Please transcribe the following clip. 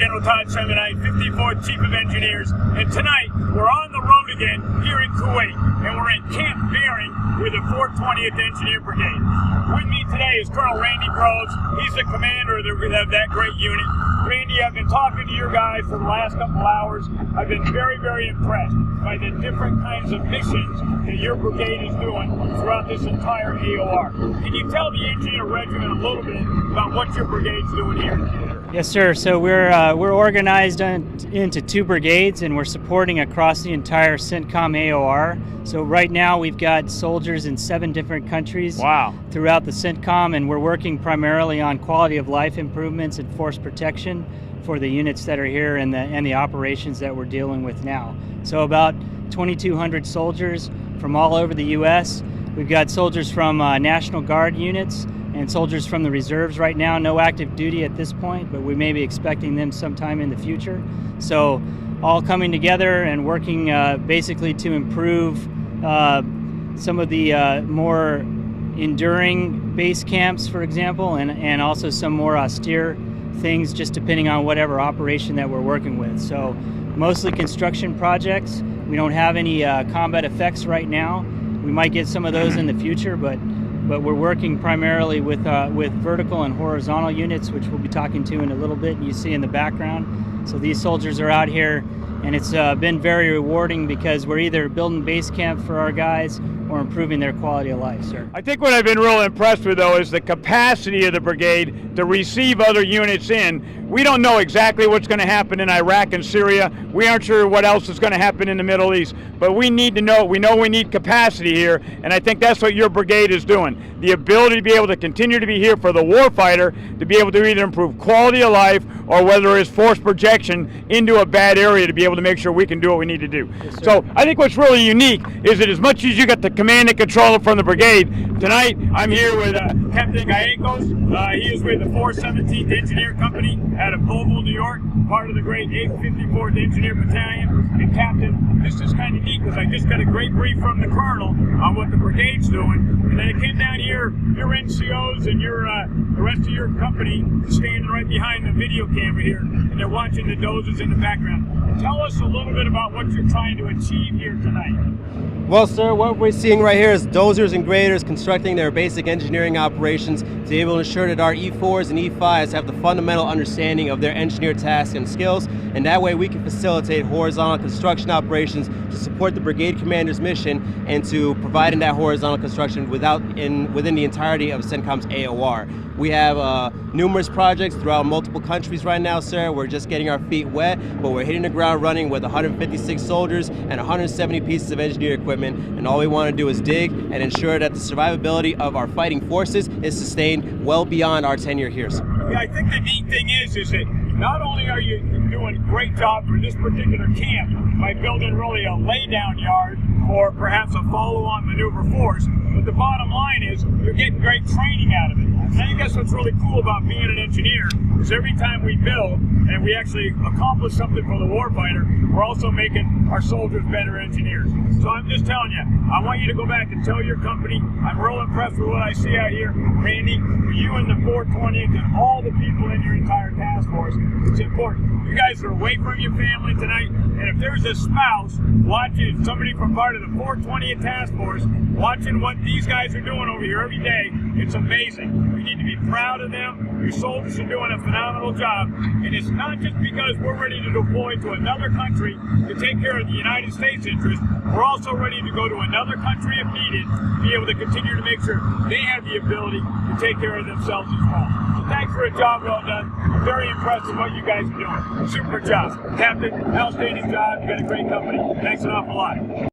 General Todd Semonite, 54th Chief of Engineers, and tonight we're on the road again here in Kuwait, and we're in Camp Bearing with the 420th Engineer Brigade. With me today is Colonel Randy Groves. He's the commander of that great unit. Randy, I've been talking to your guys for the last couple hours. I've been very, very impressed by the different kinds of missions that your brigade is doing throughout this entire AOR. Can you tell the Engineer Regiment a little bit about what your brigade's doing here? Yes, sir. So we're organized into two brigades, and we're supporting across the entire CENTCOM AOR. So right now we've got soldiers in 7 different countries. Wow. Throughout the CENTCOM, and we're working primarily on quality of life improvements and force protection for the units that are here and the operations that we're dealing with now. So about 2,200 soldiers from all over the U.S. We've got soldiers from National Guard units and soldiers from the reserves right now. No active duty at this point, but we may be expecting them sometime in the future. So all coming together and working basically to improve some of the more enduring base camps, for example, and also some more austere things, just depending on whatever operation that we're working with. So mostly construction projects. We don't have any combat effects right now. We might get some of those in the future, but we're working primarily with vertical and horizontal units, which we'll be talking to in a little bit, and you see in the background. So these soldiers are out here, and it's been very rewarding because we're either building base camp for our guys or improving their quality of life, sir. I think what I've been real impressed with, though, is the capacity of the brigade to receive other units in. We don't know exactly what's going to happen in Iraq and Syria. We aren't sure what else is going to happen in the Middle East, but we need to know. We know we need capacity here, and I think that's what your brigade is doing. The ability to be able to continue to be here for the warfighter, to be able to either improve quality of life or whether it's force projection into a bad area to be able to make sure we can do what we need to do. Yes, so I think what's really unique is that as much as you got the command and control from the brigade, tonight I'm here with Captain Gallegos. He is with the 417th Engineer Company out of Louisville, New York, part of the great 854th Engineer Battalion. And Captain, this is kind of neat because I just got a great brief from the Colonel on what the brigade's doing. And then I came down here, your NCOs and the rest of your company standing right behind the video camera here, and they're watching the dozers in the background. Tell us a little bit about what you're trying to achieve here tonight. Well, sir, what we're seeing right here is dozers and graders constructing their basic engineering operations to be able to ensure that our E4s and E5s have the fundamental understanding of their engineer tasks and skills, and that way we can facilitate horizontal construction operations to support the brigade commander's mission and to provide in that horizontal construction within the entirety of CENTCOM's AOR. We have numerous projects throughout multiple countries right now, sir. We're just getting our feet wet, but we're hitting the ground running with 156 soldiers and 170 pieces of engineer equipment, and all we want to do is dig and ensure that the survivability of our fighting forces is sustained well beyond our tenure here, sir. Yeah, I think the neat thing is that not only are you doing a great job for this particular camp by building really a laydown yard or perhaps a follow-on maneuver force, but the bottom line is you're getting great training out of it. And I think that's what's really cool about being an engineer is every time we build and we actually accomplish something for the warfighter, we're also making our soldiers better engineers. So I'm just telling you, I want you to go back and tell your company, I'm real impressed with what I see out here. Randy, for you and the 420th and all the people in your entire task force, it's important. You guys are away from your family tonight, and if there's a spouse watching, somebody from part of the 420th task force, watching what these guys are doing over here every day, it's amazing. We need to be proud of them. Your soldiers are doing a phenomenal job, and it's not just because we're ready to deploy to another country to take care of the United States interest. We're also ready to go to another country if needed to be able to continue to make sure they have the ability to take care of themselves as well. So thanks for a job well done. I'm very impressed with what you guys are doing. Super job. Captain, outstanding job. You got a great company. Thanks an awful lot.